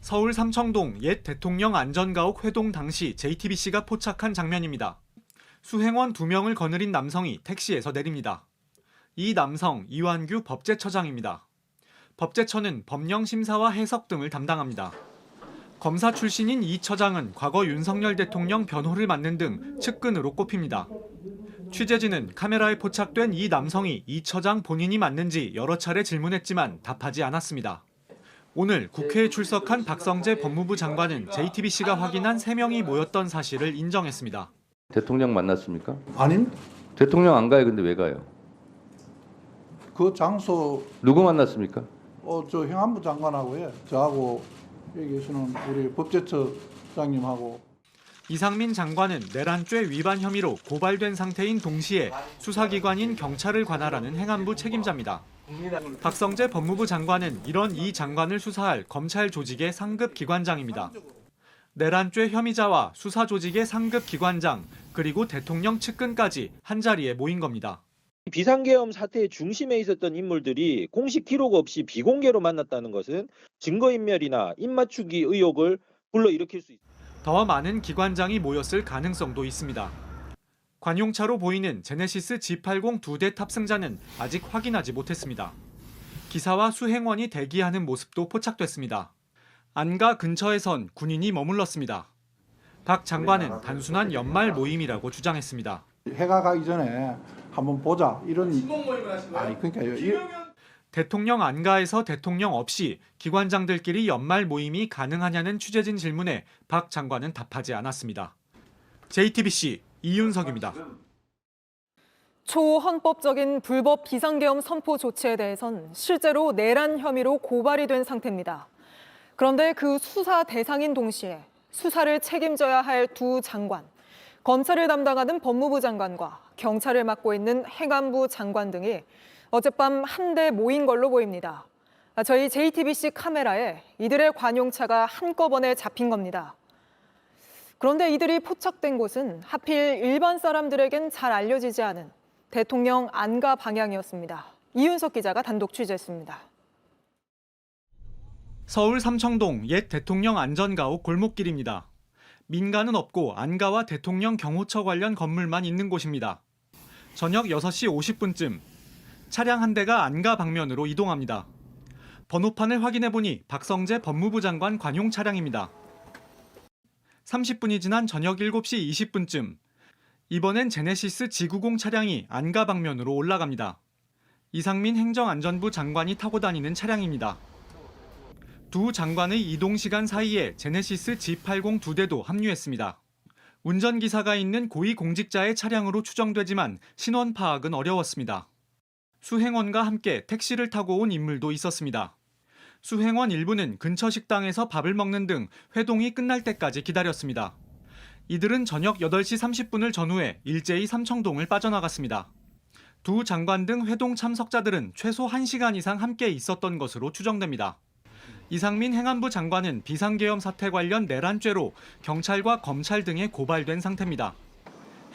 서울 삼청동 옛 대통령 안전가옥 회동 당시 JTBC가 포착한 장면입니다. 수행원 2명을 거느린 남성이 택시에서 내립니다. 이 남성 이완규 법제처장입니다. 법제처는 법령 심사와 해석 등을 담당합니다. 검사 출신인 이 처장은 과거 윤석열 대통령 변호를 맡는 등 측근으로 꼽힙니다. 취재진은 카메라에 포착된 이 남성이 이 처장 본인이 맞는지 여러 차례 질문했지만 답하지 않았습니다. 오늘 국회에 출석한 박성재 법무부 장관은 JTBC가 확인한 3명이 모였던 사실을 인정했습니다. 대통령 만났습니까? 아닙니다. 대통령 안 가요. 근데 왜 가요? 그 장소 누구 만났습니까? 저 행안부 장관하고요. 저하고 여기 계시는 우리 법제처장님하고. 이상민 장관은 내란죄 위반 혐의로 고발된 상태인 동시에 수사기관인 경찰을 관할하는 행안부 책임자입니다. 박성재 법무부 장관은 이런 이 장관을 수사할 검찰 조직의 상급 기관장입니다. 내란죄 혐의자와 수사 조직의 상급 기관장 그리고 대통령 측근까지 한자리에 모인 겁니다. 비상계엄 사태의 중심에 있었던 인물들이 공식 기록 없이 비공개로 만났다는 것은 증거인멸이나 입맞추기 의혹을 불러일으킬 수 있습니다. 더 많은 기관장이 모였을 가능성도 있습니다. 관용차로 보이는 제네시스 G80 2대 탑승자는 아직 확인하지 못했습니다. 기사와 수행원이 대기하는 모습도 포착됐습니다. 안가 근처에선 군인이 머물렀습니다. 박 장관은 단순한 연말 모임이라고 주장했습니다. 해가 가기 전에 한번 보자 이런. 신공 모임을 하신 거예요? 그러니까요. 대통령 안가에서 대통령 없이 기관장들끼리 연말 모임이 가능하냐는 취재진 질문에 박 장관은 답하지 않았습니다. JTBC 이윤석입니다. 초헌법적인 불법 비상계엄 선포 조치에 대해선 실제로 내란 혐의로 고발이 된 상태입니다. 그런데 그 수사 대상인 동시에 수사를 책임져야 할 두 장관, 검찰을 담당하는 법무부 장관과 경찰을 맡고 있는 행안부 장관 등이 어젯밤 한데 모인 걸로 보입니다. 저희 JTBC 카메라에 이들의 관용차가 한꺼번에 잡힌 겁니다. 그런데 이들이 포착된 곳은 하필 일반 사람들에겐 잘 알려지지 않은 대통령 안가 방향이었습니다. 이윤석 기자가 단독 취재했습니다. 서울 삼청동 옛 대통령 안전가옥 골목길입니다. 민가는 없고 안가와 대통령 경호처 관련 건물만 있는 곳입니다. 저녁 6시 50분쯤 차량 한 대가 안가 방면으로 이동합니다. 번호판을 확인해보니 박성재 법무부 장관 관용 차량입니다. 30분이 지난 저녁 7시 20분쯤 이번엔 제네시스 G90 차량이 안가 방면으로 올라갑니다. 이상민 행정안전부 장관이 타고 다니는 차량입니다. 두 장관의 이동 시간 사이에 제네시스 G80 2대도 합류했습니다. 운전기사가 있는 고위공직자의 차량으로 추정되지만 신원 파악은 어려웠습니다. 수행원과 함께 택시를 타고 온 인물도 있었습니다. 수행원 일부는 근처 식당에서 밥을 먹는 등 회동이 끝날 때까지 기다렸습니다. 이들은 저녁 8시 30분을 전후해 일제히 삼청동을 빠져나갔습니다. 두 장관 등 회동 참석자들은 최소 1시간 이상 함께 있었던 것으로 추정됩니다. 이상민 행안부 장관은 비상계엄 사태 관련 내란죄로 경찰과 검찰 등에 고발된 상태입니다.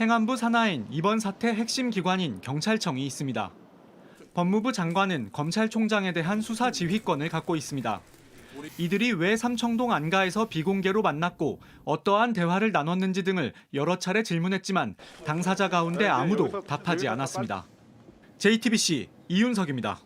행안부 산하엔 이번 사태 핵심 기관인 경찰청이 있습니다. 법무부 장관은 검찰총장에 대한 수사 지휘권을 갖고 있습니다. 이들이 왜 삼청동 안가에서 비공개로 만났고 어떠한 대화를 나눴는지 등을 여러 차례 질문했지만 당사자 가운데 아무도 답하지 않았습니다. JTBC 이윤석입니다.